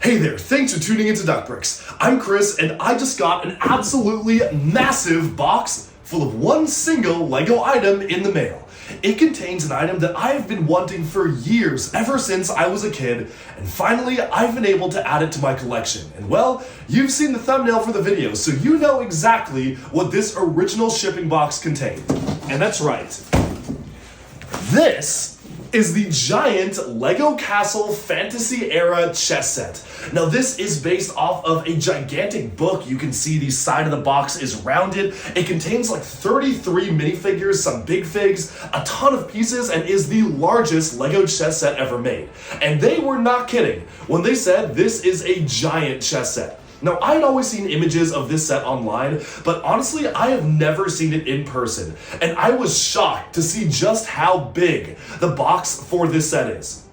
Hey there, thanks for tuning into Duckbricks. I'm Chris, and I just got an absolutely massive box full of one single LEGO item in the mail. It contains an item that I have been wanting for years, ever since I was a kid, and finally I've been able to add it to my collection. And well, you've seen the thumbnail for the video, so you know exactly what this original shipping box contained. And that's right. This is the giant LEGO Castle Fantasy Era chess set. Now this is based off of a gigantic book. You can see the side of the box is rounded. It contains like 33 minifigures, some big figs, a ton of pieces, and is the largest LEGO chess set ever made. And they were not kidding when they said this is a giant chess set. Now, I had always seen images of this set online, but honestly, I have never seen it in person. And I was shocked to see just how big the box for this set is.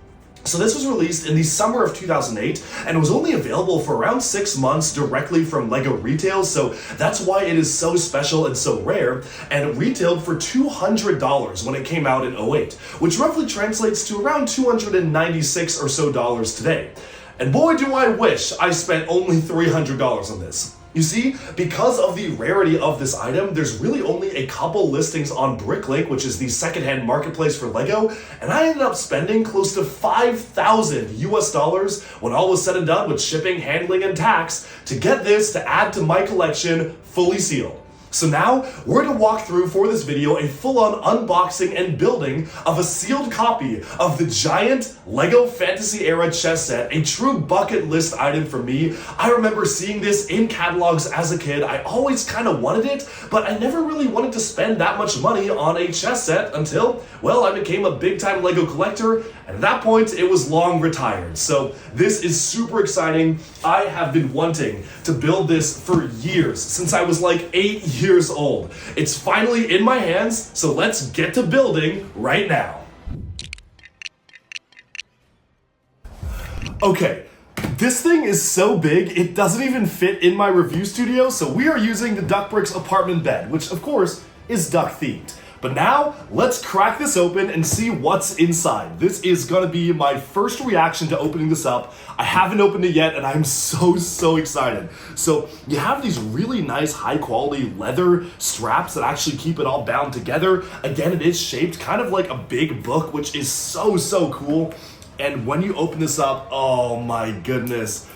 So this was released in the summer of 2008, and it was only available for around 6 months directly from LEGO retail, so that's why it is so special and so rare, and it retailed for $200 when it came out in '08, which roughly translates to around $296 or so today. And boy do I wish I spent only $300 on this. You see, because of the rarity of this item, there's really only a couple listings on Bricklink, which is the secondhand marketplace for LEGO, and I ended up spending close to $5,000 US when all was said and done with shipping, handling, and tax to get this to add to my collection fully sealed. So now, we're going to walk through for this video a full-on unboxing and building of a sealed copy of the giant LEGO Fantasy Era chess set, a true bucket list item for me. I remember seeing this in catalogs as a kid. I always kind of wanted it, but I never really wanted to spend that much money on a chess set until, well, I became a big-time LEGO collector, and at that point, it was long retired. So this is super exciting. I have been wanting to build this for years, since I was like 8 years old. It's finally in my hands, so let's get to building right now. Okay, this thing is so big, it doesn't even fit in my review studio, so we are using the Duckbricks apartment bed, which of course is duck themed. But now, let's crack this open and see what's inside. This is gonna be my first reaction to opening this up. I haven't opened it yet, and I'm so excited. So, you have these really nice high quality leather straps that actually keep it all bound together. Again, it is shaped kind of like a big book, which is so cool. And when you open this up, oh my goodness.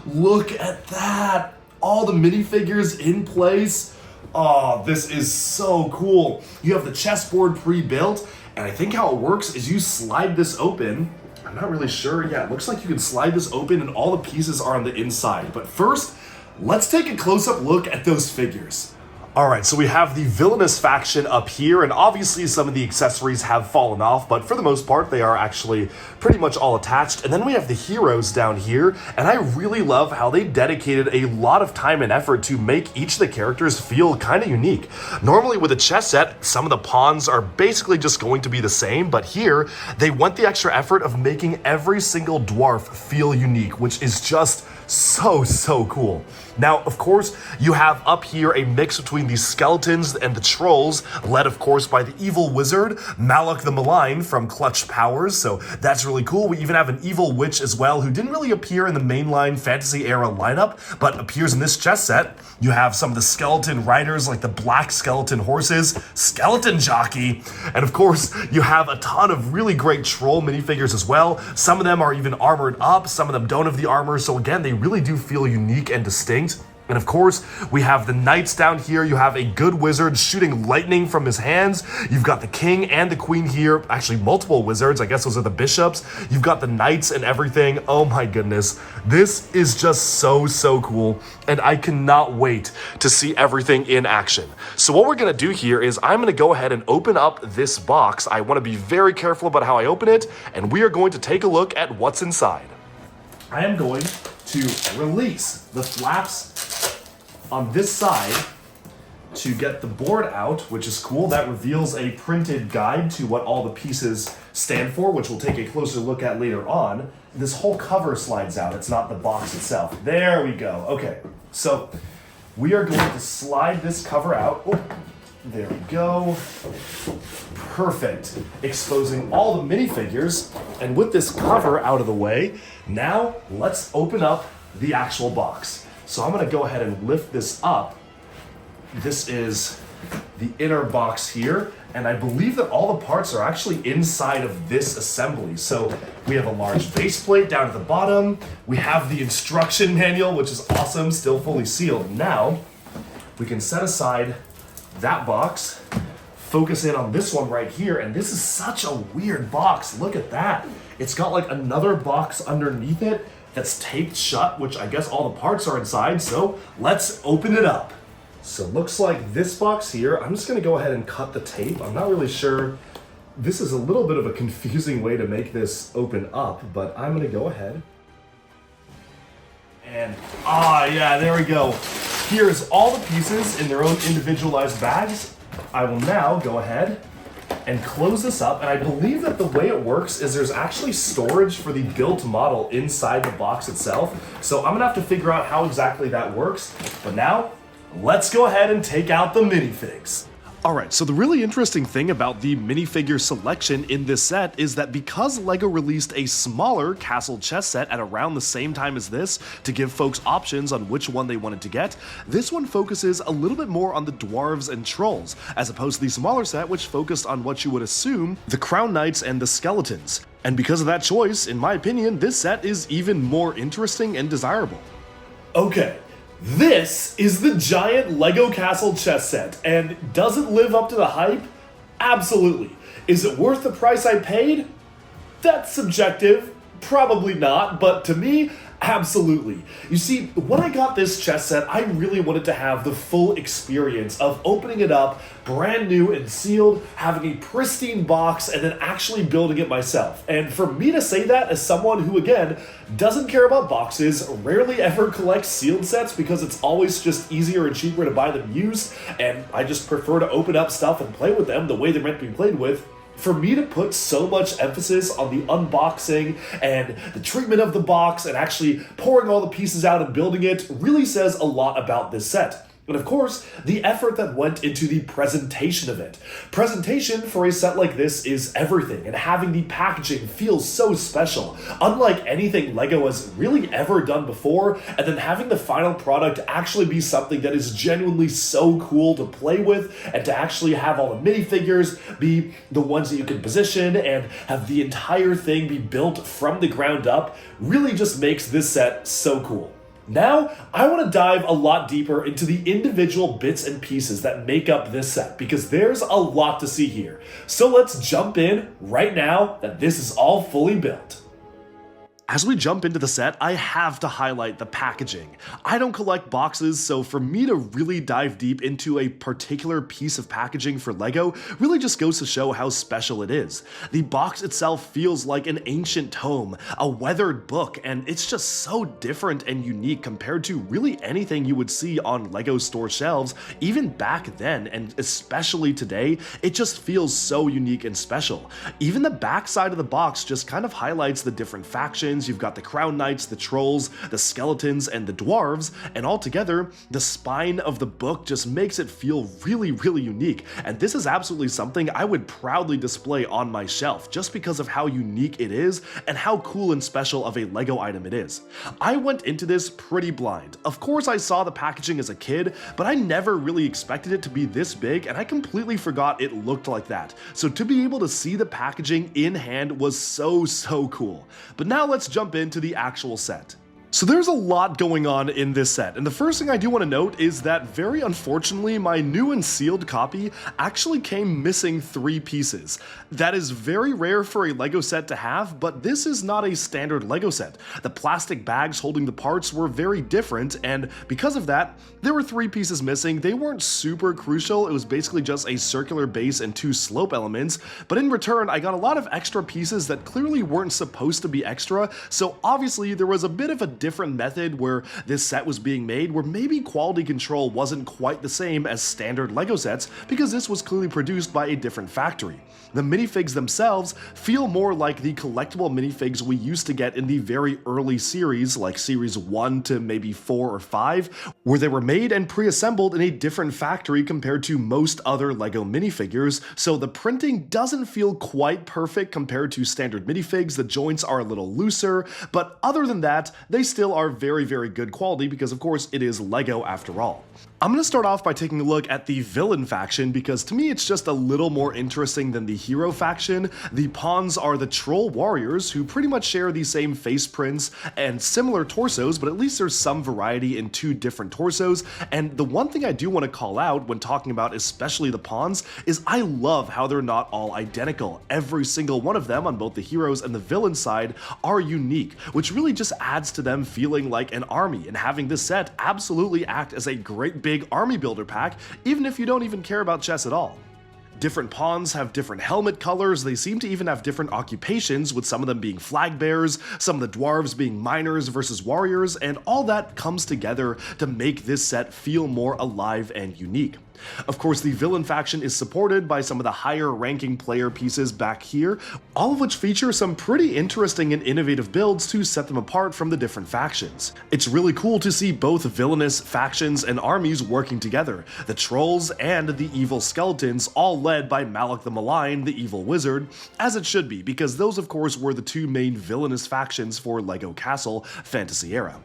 Look at that. All the minifigures in place. Oh, this is so cool. You have the chessboard pre-built, and I think how it works is you slide this open. I'm not really sure. Yeah, it looks like you can slide this open and all the pieces are on the inside. But first, let's take a close-up look at those figures. All right, so we have the villainous faction up here, and obviously some of the accessories have fallen off, but for the most part, they are actually pretty much all attached. And then we have the heroes down here, and I really love how they dedicated a lot of time and effort to make each of the characters feel kind of unique. Normally with a chess set, some of the pawns are basically just going to be the same, but here, they went the extra effort of making every single dwarf feel unique, which is just so cool. Now, of course, you have up here a mix between the skeletons and the trolls, led of course by the evil wizard, Malak the Malign from Clutch Powers, so that's really cool. We even have an evil witch as well, who didn't really appear in the mainline Fantasy Era lineup, but appears in this chess set. You have some of the skeleton riders, like the black skeleton horses, skeleton jockey, and of course, you have a ton of really great troll minifigures as well. Some of them are even armored up, some of them don't have the armor, so again, they really do feel unique and distinct. And of course, we have the knights down here. You have a good wizard shooting lightning from his hands. You've got the king and the queen here. Actually, multiple wizards. I guess those are the bishops. You've got the knights and everything. Oh my goodness. This is just so cool. And I cannot wait to see everything in action. So what we're going to do here is I'm going to go ahead and open up this box. I want to be very careful about how I open it. And we are going to take a look at what's inside. I am going to release the flaps on this side to get the board out, which is cool. That reveals a printed guide to what all the pieces stand for, which we'll take a closer look at later on. This whole cover slides out. It's not the box itself. There we go. Okay, so we are going to slide this cover out. Oh, There we go. Perfect. Exposing all the minifigures. And with this cover out of the way, now let's open up the actual box. So I'm gonna go ahead and lift this up. This is the inner box here, and I believe that all the parts are actually inside of this assembly. So we have a large base plate down at the bottom. We have the instruction manual, which is awesome, still fully sealed. Now, we can set aside that box, focus in on this one right here, and this is such a weird box. Look at that. It's got like another box underneath it that's taped shut, which I guess all the parts are inside, so let's open it up. So looks like this box here, I'm just gonna go ahead and cut the tape. I'm not really sure. This is a little bit of a confusing way to make this open up, but I'm gonna go ahead. And, yeah, there we go. Here's all the pieces in their own individualized bags. I will now go ahead and close this up, and I believe that the way it works is there's actually storage for the built model inside the box itself. So I'm gonna have to figure out how exactly that works, but now, let's go ahead and take out the minifigs. Alright, so the really interesting thing about the minifigure selection in this set is that because LEGO released a smaller castle chess set at around the same time as this to give folks options on which one they wanted to get, this one focuses a little bit more on the dwarves and trolls, as opposed to the smaller set which focused on what you would assume, the crown knights and the skeletons. And because of that choice, in my opinion, this set is even more interesting and desirable. Okay. This is the giant LEGO Castle chess set, and does it live up to the hype? Absolutely. Is it worth the price I paid? That's subjective. Probably not, but to me, absolutely. You see, when I got this chess set, I really wanted to have the full experience of opening it up, brand new and sealed, having a pristine box, and then actually building it myself. And for me to say that as someone who, again, doesn't care about boxes, rarely ever collects sealed sets because it's always just easier and cheaper to buy them used, and I just prefer to open up stuff and play with them the way they're meant to be played with, for me to put so much emphasis on the unboxing and the treatment of the box and actually pouring all the pieces out and building it really says a lot about this set. And of course, the effort that went into the presentation of it. Presentation for a set like this is everything, and having the packaging feel so special, unlike anything LEGO has really ever done before, and then having the final product actually be something that is genuinely so cool to play with, and to actually have all the minifigures be the ones that you can position, and have the entire thing be built from the ground up, really just makes this set so cool. Now, I want to dive a lot deeper into the individual bits and pieces that make up this set, because there's a lot to see here. So let's jump in right now that this is all fully built. As we jump into the set, I have to highlight the packaging. I don't collect boxes, so for me to really dive deep into a particular piece of packaging for LEGO really just goes to show how special it is. The box itself feels like an ancient tome, a weathered book, and it's just so different and unique compared to really anything you would see on LEGO store shelves, even back then, and especially today. It just feels so unique and special. Even the back side of the box just kind of highlights the different factions. You've got the crown knights, the trolls, the skeletons, and the dwarves, and all together, the spine of the book just makes it feel really, really unique. And this is absolutely something I would proudly display on my shelf, just because of how unique it is and how cool and special of a LEGO item it is. I went into this pretty blind. Of course, I saw the packaging as a kid, but I never really expected it to be this big, and I completely forgot it looked like that. So to be able to see the packaging in hand was so cool. But now let's jump into the actual set. So there's a lot going on in this set, and the first thing I do want to note is that very unfortunately my new and sealed copy actually came missing 3 pieces. That is very rare for a LEGO set to have, but this is not a standard LEGO set. The plastic bags holding the parts were very different, and because of that, there were 3 pieces missing. They weren't super crucial, it was basically just a circular base and 2 slope elements, but in return I got a lot of extra pieces that clearly weren't supposed to be extra, so obviously there was a bit of a different method where this set was being made, where maybe quality control wasn't quite the same as standard LEGO sets, because this was clearly produced by a different factory. The minifigs themselves feel more like the collectible minifigs we used to get in the very early series, like series 1 to maybe 4 or 5, where they were made and pre-assembled in a different factory compared to most other LEGO minifigures, so the printing doesn't feel quite perfect compared to standard minifigs. The joints are a little looser, but other than that, they still are very, very good quality because of course it is LEGO after all. I'm going to start off by taking a look at the villain faction because to me it's just a little more interesting than the hero faction. The pawns are the troll warriors who pretty much share the same face prints and similar torsos, but at least there's some variety in two different torsos. And the one thing I do want to call out when talking about especially the pawns is I love how they're not all identical. Every single one of them on both the heroes and the villain side are unique, which really just adds to them feeling like an army, and having this set absolutely act as a great big army builder pack, even if you don't even care about chess at all. Different pawns have different helmet colors, they seem to even have different occupations, with some of them being flag bearers, some of the dwarves being miners versus warriors, and all that comes together to make this set feel more alive and unique. Of course, the villain faction is supported by some of the higher ranking player pieces back here, all of which feature some pretty interesting and innovative builds to set them apart from the different factions. It's really cool to see both villainous factions and armies working together, the trolls and the evil skeletons, all led by Malak the Malign, the evil wizard, as it should be, because those of course were the two main villainous factions for LEGO Castle Fantasy Era.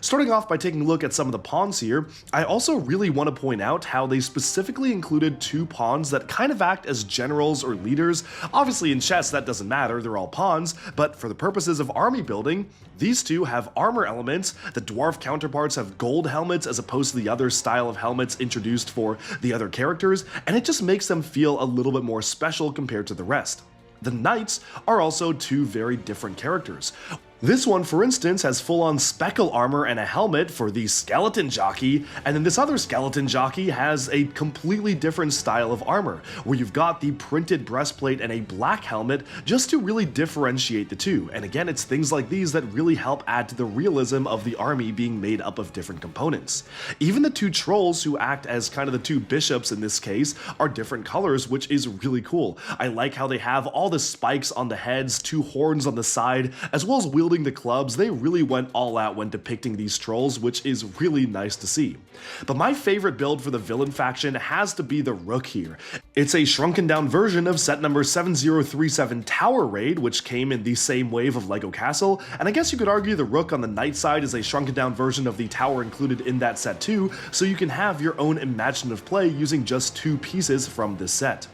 Starting off by taking a look at some of the pawns here, I also really want to point out how they specifically included two pawns that kind of act as generals or leaders. Obviously in chess that doesn't matter, they're all pawns, but for the purposes of army building, these two have armor elements, the dwarf counterparts have gold helmets as opposed to the other style of helmets introduced for the other characters, and it just makes them feel a little bit more special compared to the rest. The knights are also two very different characters. This one, for instance, has full-on speckle armor and a helmet for the skeleton jockey, and then this other skeleton jockey has a completely different style of armor, where you've got the printed breastplate and a black helmet just to really differentiate the two. And again, it's things like these that really help add to the realism of the army being made up of different components. Even the two trolls, who act as kind of the two bishops in this case, are different colors, which is really cool. I like how they have all the spikes on the heads, two horns on the side, as well as wielding the clubs. They really went all out when depicting these trolls, which is really nice to see. But my favorite build for the villain faction has to be the Rook here. It's a shrunken down version of set number 7037 Tower Raid, which came in the same wave of LEGO Castle, and I guess you could argue the Rook on the knight side is a shrunken down version of the tower included in that set too, so you can have your own imaginative play using just two pieces from this set.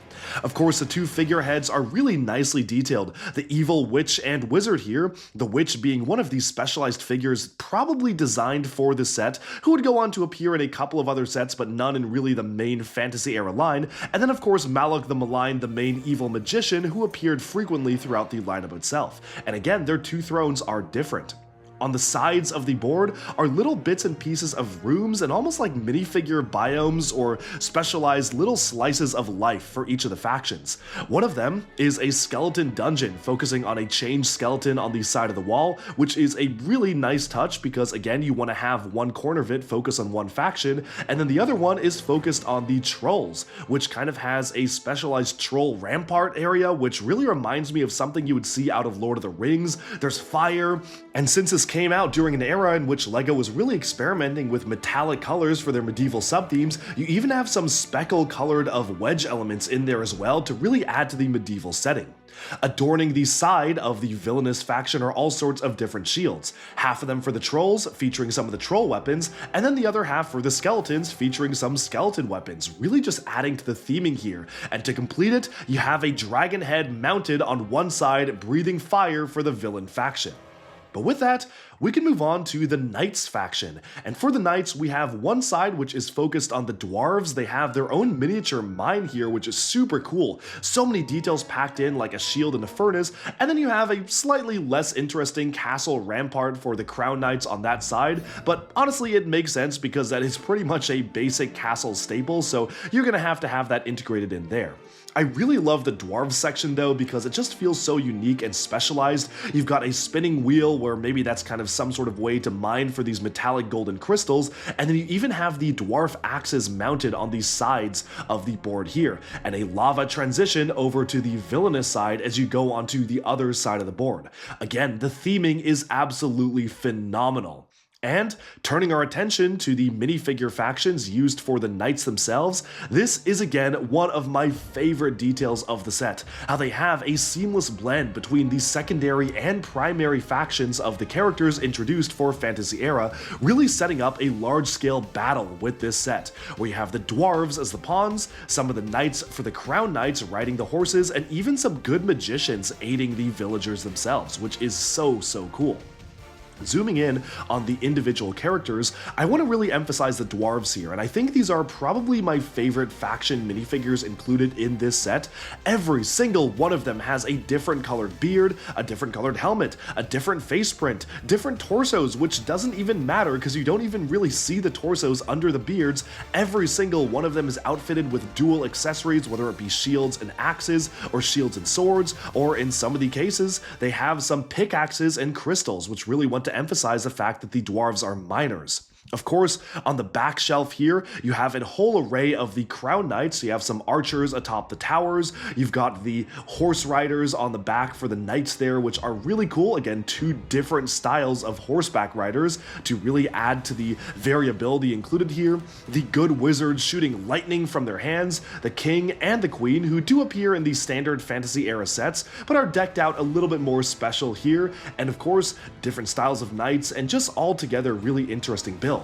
Of course, the two figureheads are really nicely detailed. The evil witch and wizard here, the witch being one of these specialized figures probably designed for the set, who would go on to appear in a couple of other sets but none in really the main fantasy era line, and then of course Malak the Malign, the main evil magician, who appeared frequently throughout the lineup itself. And again, their two thrones are different. On the sides of the board are little bits and pieces of rooms and almost like minifigure biomes or specialized little slices of life for each of the factions. One of them is a skeleton dungeon focusing on a changed skeleton on the side of the wall, which is a really nice touch because again you want to have one corner of it focus on one faction, and then the other one is focused on the trolls, which kind of has a specialized troll rampart area, which really reminds me of something you would see out of Lord of the Rings. There's fire, and since this came out during an era in which LEGO was really experimenting with metallic colors for their medieval sub-themes, you even have some speckle-colored of wedge elements in there as well to really add to the medieval setting. Adorning the side of the villainous faction are all sorts of different shields, half of them for the trolls, featuring some of the troll weapons, and then the other half for the skeletons, featuring some skeleton weapons, really just adding to the theming here. And to complete it, you have a dragon head mounted on one side, breathing fire for the villain faction. But with that, we can move on to the Knights faction. And for the Knights, we have one side which is focused on the dwarves. They have their own miniature mine here, which is super cool. So many details packed in, like a shield and a furnace. And then you have a slightly less interesting castle rampart for the Crown Knights on that side. But honestly, it makes sense because that is pretty much a basic castle staple, so you're gonna have to have that integrated in there. I really love the dwarves section though because it just feels so unique and specialized. You've got a spinning wheel where maybe that's kind of some sort of way to mine for these metallic golden crystals, and then you even have the dwarf axes mounted on the sides of the board here, and a lava transition over to the villainous side as you go onto the other side of the board. Again, the theming is absolutely phenomenal. And turning our attention to the minifigure factions used for the knights themselves, this is again one of my favorite details of the set, how they have a seamless blend between the secondary and primary factions of the characters introduced for Fantasy Era, really setting up a large-scale battle with this set, where you have the dwarves as the pawns, some of the knights for the crown knights riding the horses, and even some good magicians aiding the villagers themselves, which is so cool. Zooming in on the individual characters, I want to really emphasize the dwarves here, and I think these are probably my favorite faction minifigures included in this set. Every single one of them has a different colored beard, a different colored helmet, a different face print, different torsos, which doesn't even matter because you don't even really see the torsos under the beards. Every single one of them is outfitted with dual accessories, whether it be shields and axes, or shields and swords, or in some of the cases, they have some pickaxes and crystals, which really want to emphasize the fact that the dwarves are miners. Of course, on the back shelf here, you have a whole array of the crown knights. So you have some archers atop the towers. You've got the horse riders on the back for the knights there, which are really cool. Again, two different styles of horseback riders to really add to the variability included here. The good wizards shooting lightning from their hands, the king and the queen, who do appear in the standard Fantasy Era sets, but are decked out a little bit more special here. And of course, different styles of knights and just altogether really interesting builds.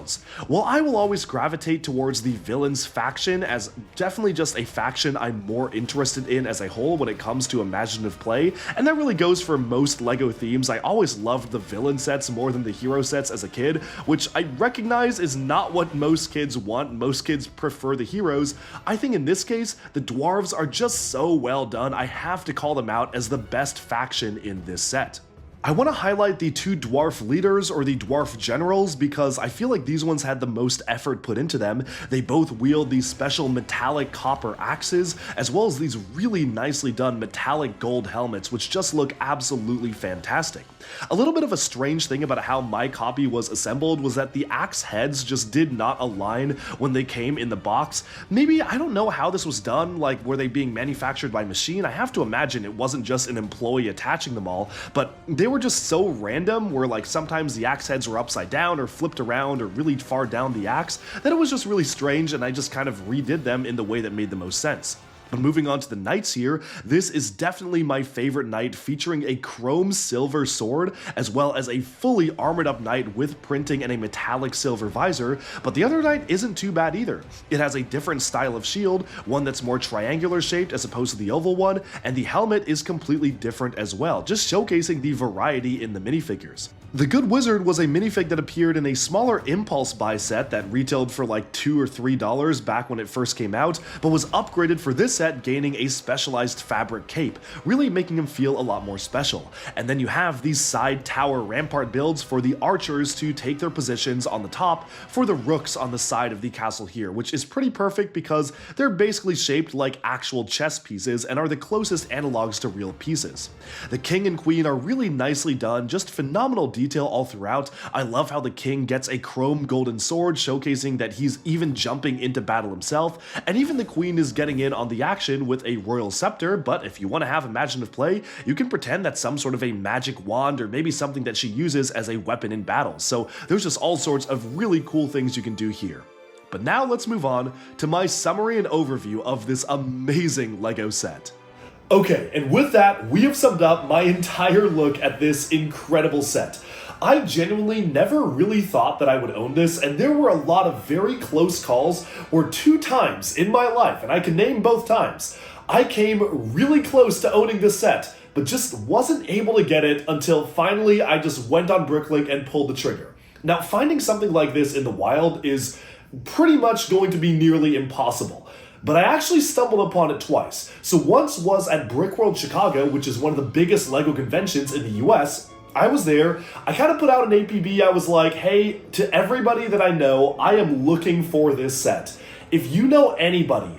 Well, I will always gravitate towards the villains faction as definitely just a faction I'm more interested in as a whole when it comes to imaginative play, and that really goes for most LEGO themes. I always loved the villain sets more than the hero sets as a kid, which I recognize is not what most kids want. Most kids prefer the heroes. I think in this case, the dwarves are just so well done, I have to call them out as the best faction in this set. I want to highlight the two dwarf leaders, or the dwarf generals, because I feel like these ones had the most effort put into them. They both wield these special metallic copper axes, as well as these really nicely done metallic gold helmets, which just look absolutely fantastic. A little bit of a strange thing about how my copy was assembled was that the axe heads just did not align when they came in the box. Maybe, I don't know how this was done, like were they being manufactured by machine? I have to imagine it wasn't just an employee attaching them all, but they were just so random where like sometimes the axe heads were upside down or flipped around or really far down the axe that it was just really strange, and I just kind of redid them in the way that made the most sense. But moving on to the knights here, this is definitely my favorite knight, featuring a chrome silver sword, as well as a fully armored up knight with printing and a metallic silver visor, but the other knight isn't too bad either. It has a different style of shield, one that's more triangular shaped as opposed to the oval one, and the helmet is completely different as well, just showcasing the variety in the minifigures. The Good Wizard was a minifig that appeared in a smaller impulse buy set that retailed for like $2 or $3 back when it first came out, but was upgraded for this set, gaining a specialized fabric cape, really making him feel a lot more special. And then you have these side tower rampart builds for the archers to take their positions on the top for the rooks on the side of the castle here, which is pretty perfect because they're basically shaped like actual chess pieces and are the closest analogs to real pieces. The king and queen are really nicely done, just phenomenal detail all throughout. I love how the king gets a chrome golden sword, showcasing that he's even jumping into battle himself, and even the queen is getting in on the action with a royal scepter, but if you want to have imaginative play, you can pretend that's some sort of a magic wand or maybe something that she uses as a weapon in battle. So there's just all sorts of really cool things you can do here. But now let's move on to my summary and overview of this amazing LEGO set. Okay, and with that, we have summed up my entire look at this incredible set. I genuinely never really thought that I would own this, and there were a lot of very close calls where 2 times in my life, and I can name both times, I came really close to owning this set, but just wasn't able to get it until finally I just went on Bricklink and pulled the trigger. Now, finding something like this in the wild is pretty much going to be nearly impossible. But I actually stumbled upon it twice. So once was at Brickworld Chicago, which is one of the biggest LEGO conventions in the US. I was there, I kind of put out an APB, I was like, hey, to everybody that I know, I am looking for this set. If you know anybody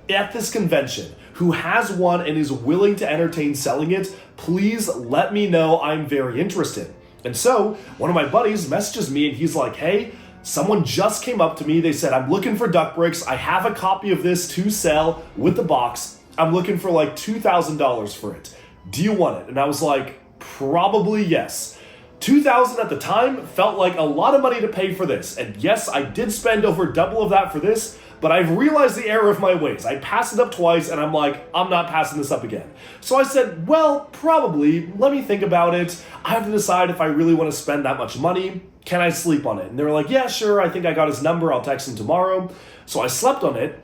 at this convention who has one and is willing to entertain selling it, please let me know. I'm very interested. And so one of my buddies messages me and he's like, hey, someone just came up to me. They said, I'm looking for duck bricks. I have a copy of this to sell with the box. I'm looking for like $2,000 for it. Do you want it? And I was like, probably yes. $2,000 at the time felt like a lot of money to pay for this. And yes, I did spend over double of that for this, but I've realized the error of my ways. I passed it up twice and I'm like, I'm not passing this up again. So I said, well, probably, let me think about it. I have to decide if I really want to spend that much money. Can I sleep on it? And they were like, yeah, sure. I think I got his number. I'll text him tomorrow. So I slept on it,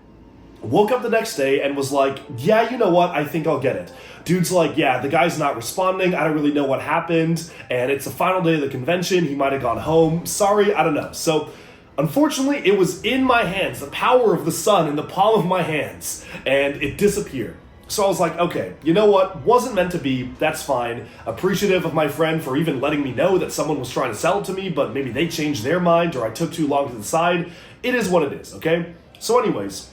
woke up the next day and was like, yeah, you know what? I think I'll get it. Dude's like, yeah, the guy's not responding. I don't really know what happened. And it's the final day of the convention. He might have gone home. Sorry, I don't know. So unfortunately, it was in my hands, the power of the sun in the palm of my hands, and it disappeared. So I was like, okay, you know what? Wasn't meant to be. That's fine. Appreciative of my friend for even letting me know that someone was trying to sell it to me, but maybe they changed their mind or I took too long to decide. It is what it is, okay? So anyways,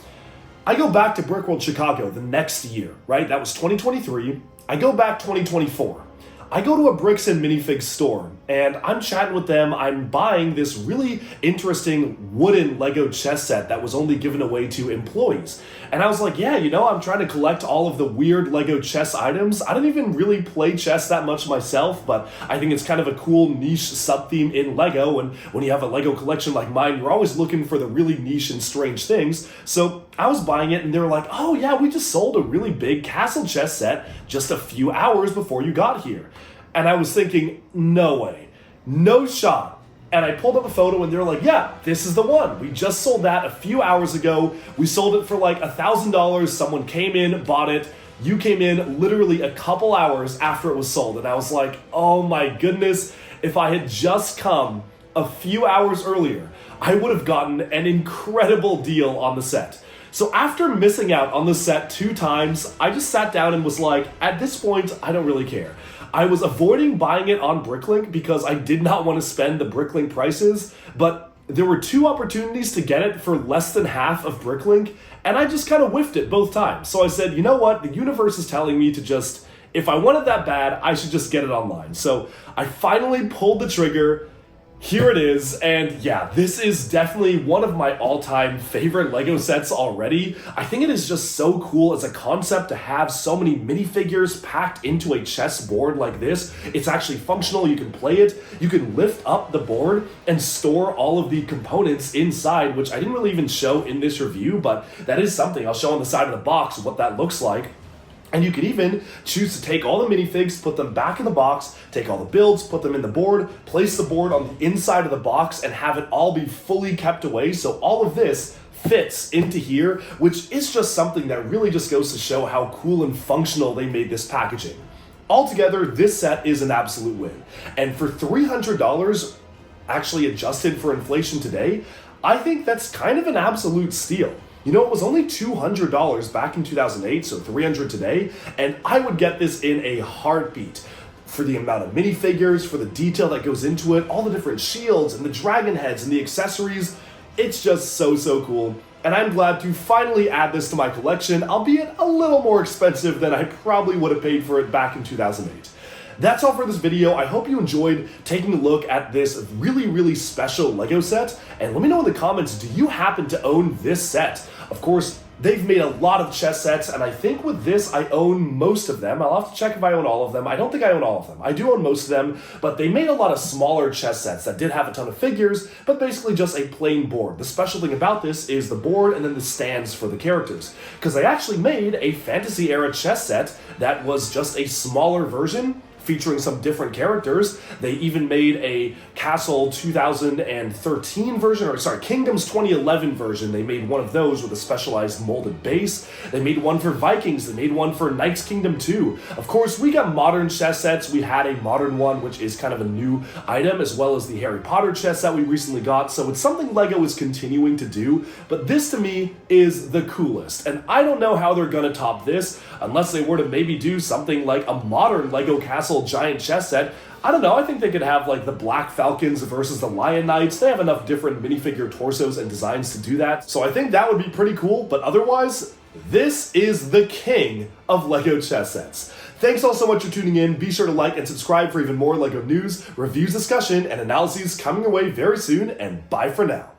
I go back to Brickworld Chicago the next year, right? That was 2023. I go back 2024. I go to a Bricks and Minifig store and I'm chatting with them. I'm buying this really interesting wooden Lego chess set that was only given away to employees. And I was like, yeah, you know, I'm trying to collect all of the weird Lego chess items. I don't even really play chess that much myself, but I think it's kind of a cool niche sub-theme in Lego. And when you have a Lego collection like mine, you're always looking for the really niche and strange things. So I was buying it and they were like, oh yeah, we just sold a really big castle chess set just a few hours before you got here. And I was thinking, no way, no shot. And I pulled up a photo and they were like, yeah, this is the one. We just sold that a few hours ago. We sold it for like $1,000. Someone came in, bought it. You came in literally a couple hours after it was sold. And I was like, oh my goodness, if I had just come a few hours earlier, I would have gotten an incredible deal on the set. So after missing out on the set 2 times, I just sat down and was like, at this point, I don't really care. I was avoiding buying it on Bricklink because I did not want to spend the Bricklink prices, but there were 2 opportunities to get it for less than half of Bricklink, and I just kind of whiffed it both times. So I said, you know what, the universe is telling me to just, if I want it that bad, I should just get it online. So I finally pulled the trigger. Here it is, and yeah, this is definitely one of my all-time favorite Lego sets already. I think it is just so cool as a concept to have so many minifigures packed into a chessboard like this. It's actually functional, you can play it, you can lift up the board and store all of the components inside, which I didn't really even show in this review, but that is something I'll show on the side of the box what that looks like. And you can even choose to take all the minifigs, put them back in the box, take all the builds, put them in the board, place the board on the inside of the box, and have it all be fully kept away. So all of this fits into here, which is just something that really just goes to show how cool and functional they made this packaging. Altogether, this set is an absolute win. And for $300, actually adjusted for inflation today, I think that's kind of an absolute steal. You know, it was only $200 back in 2008, so $300 today, and I would get this in a heartbeat. For the amount of minifigures, for the detail that goes into it, all the different shields and the dragon heads and the accessories, it's just so cool. And I'm glad to finally add this to my collection, albeit a little more expensive than I probably would have paid for it back in 2008. That's all for this video. I hope you enjoyed taking a look at this really special Lego set. And let me know in the comments, do you happen to own this set? Of course, they've made a lot of chess sets, and I think with this, I own most of them. I'll have to check if I own all of them. I don't think I own all of them. I do own most of them, but they made a lot of smaller chess sets that did have a ton of figures, but basically just a plain board. The special thing about this is the board and then the stands for the characters, because they actually made a fantasy-era chess set that was just a smaller version, featuring some different characters. They even made a Castle 2013 version, or sorry, Kingdoms 2011 version. They made one of those with a specialized molded base. They made one for Vikings. They made one for Knights Kingdom 2. Of course, we got modern chess sets. We had a modern one, which is kind of a new item, as well as the Harry Potter chess that we recently got. So it's something Lego is continuing to do, but this to me is the coolest. And I don't know how they're gonna top this, unless they were to maybe do something like a modern Lego Castle giant chess set. I don't know, I think they could have like the Black Falcons versus the Lion Knights. They have enough different minifigure torsos and designs to do that. So I think that would be pretty cool, but otherwise, This is the king of LEGO chess sets. Thanks all so much for tuning in. Be sure to like and subscribe for even more LEGO news, reviews, discussion, and analyses coming your way very soon, and bye for now.